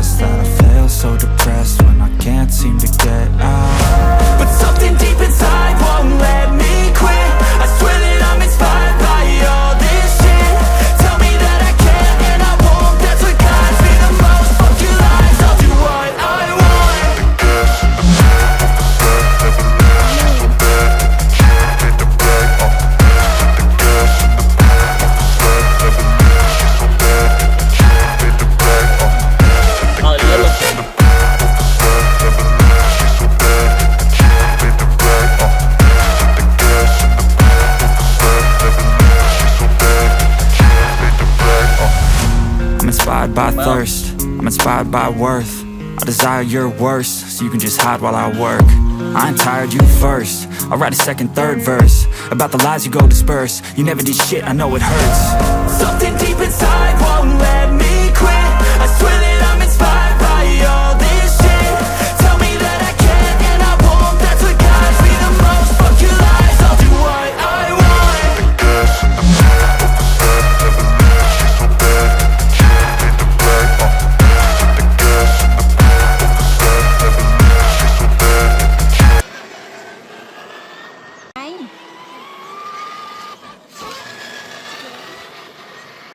stressed, that I fail so depressed when I can't seem to get out. But something deep inside won't let me quit. I swear that I'm inspired by all this shit. Tell me that I can and I won't, that's what guides me the most. Fuck your lies, I'll do what I want. I'm inspired by thirst, I'm inspired by worth. I desire your worst, so you can just hide while I work. I ain't tired, you first. I'll write a second, third verse about the lies you go disperse. You never did shit, I know it hurts. Something deep inside